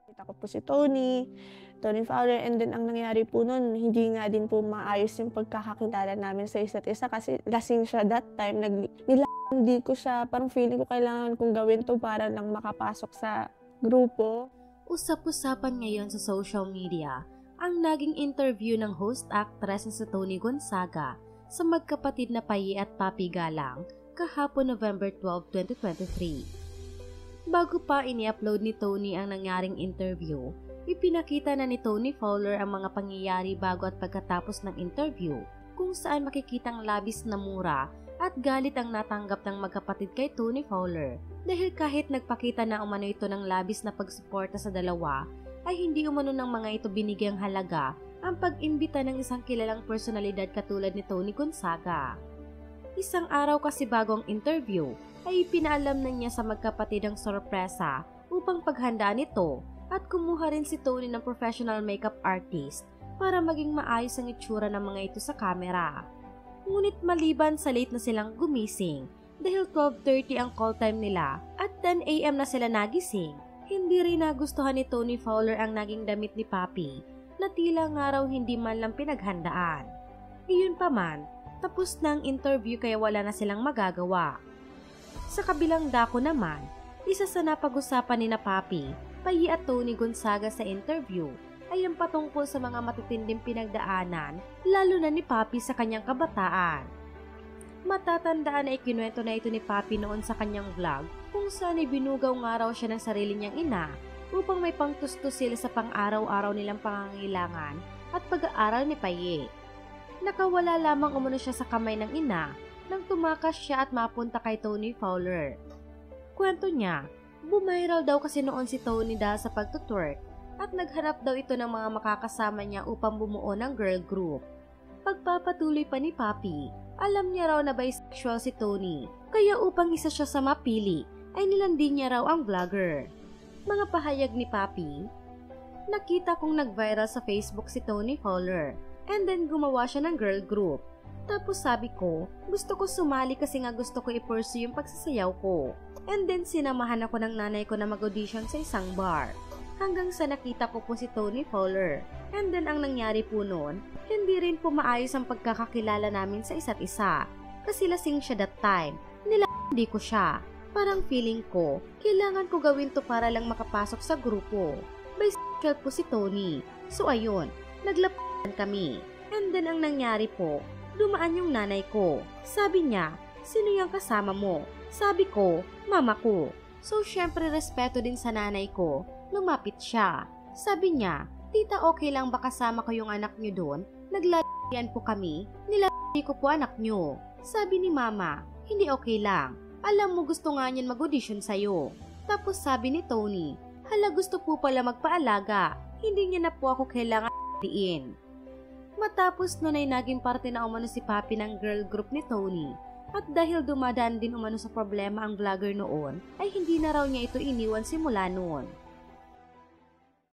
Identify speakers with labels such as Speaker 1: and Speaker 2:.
Speaker 1: Kita ko po si Tony Fowler, and then ang nangyari po nun, hindi nga din po maayos yung pagkakakilala namin sa isa't isa kasi lasing siya that time. Hindi ko siya, parang feeling ko kailangan kong gawin to para lang makapasok sa grupo.
Speaker 2: Usap-usapan ngayon sa social media ang naging interview ng host-actress na si Tony Gonzaga sa magkapatid na Paye at Papi Galang kahapon November 12, 2023. Bago pa ini-upload ni Tony ang nangyaring interview, ipinakita na ni Tony Fowler ang mga pangyayari bago at pagkatapos ng interview kung saan makikitang labis na mura at galit ang natanggap ng magkapatid kay Tony Fowler dahil kahit nagpakita na umano ito ng labis na pagsuporta sa dalawa ay hindi umano ng mga ito binigyang halaga ang pag-imbita ng isang kilalang personalidad katulad ni Tony Gonzaga. Isang araw kasi bago ang interview ay ipinaalam na niya sa magkapatid ang sorpresa upang paghandaan ito at kumuha rin si Tony ng professional makeup artist para maging maayos ang itsura ng mga ito sa kamera. Ngunit maliban sa late na silang gumising dahil 12:30 ang call time nila at 10 AM na sila nagising, hindi rin nagustuhan ni Tony Fowler ang naging damit ni Papi na tila nga raw hindi man lang pinaghandaan. Iyon pa man, tapos na ang interview kaya wala na silang magagawa. Sa kabilang dako naman, isa sa napag-usapan ni na Papi, Paye at Tony Gonzaga sa interview ay ang patungkol sa mga matitinding pinagdaanan, lalo na ni Papi sa kanyang kabataan. Matatandaan na ikinuwento na ito ni Papi noon sa kanyang vlog kung saan ibinugaw nga raw siya ng sarili niyang ina upang may pangtustos sila sa pang-araw-araw nilang pangangailangan at pag-aaral ni Paye. Nakawala lamang umano siya sa kamay ng ina nang tumakas siya at mapunta kay Tony Fowler. Kwento niya, bumiral daw kasi noon si Tony dahil sa pagtutwerk at naghanap daw ito ng mga makakasama niya upang bumuo ng girl group. Pagpapatuloy pa ni Papi, alam niya raw na bisexual si Tony, kaya upang isa siya sa mapili, ay nilandi niya raw ang vlogger. Mga pahayag ni Papi, nakita kong nag-viral sa Facebook si Tony Fowler, and then gumawa siya ng girl group. Tapos sabi ko, gusto ko sumali kasi nga gusto ko i-pursue yung pagsasayaw ko. And then sinamahan ako ng nanay ko na mag-audition sa isang bar. Hanggang sa nakita ko po si Tony Fowler. And then ang nangyari po noon, hindi rin po maayos ang pagkakakilala namin sa isa't isa. Kasi lasing siya that time. Hindi ko siya. Parang feeling ko, kailangan ko gawin to para lang makapasok sa grupo. Bisexual po si Tony. So ayun, naglapan kami. And then ang nangyari po, dumaan yung nanay ko. Sabi niya, sino yung kasama mo? Sabi ko, mama ko. So syempre respeto din sa nanay ko. Lumapit siya. Sabi niya, tita okay lang ba kasama ko yung anak niyo doon? Naglalayan po kami. Nilalaki ko po anak niyo. Sabi ni mama, hindi okay lang. Alam mo gusto nga niyan mag-audition sa'yo. Tapos sabi ni Tony, hala gusto po pala magpaalaga. Hindi niya na po ako kailangan diin. Matapos nun ay naging parte na umano si Papi ng girl group ni Tony. At dahil dumadaan din umano sa problema ang vlogger noon, ay hindi na raw niya ito iniwan simula noon.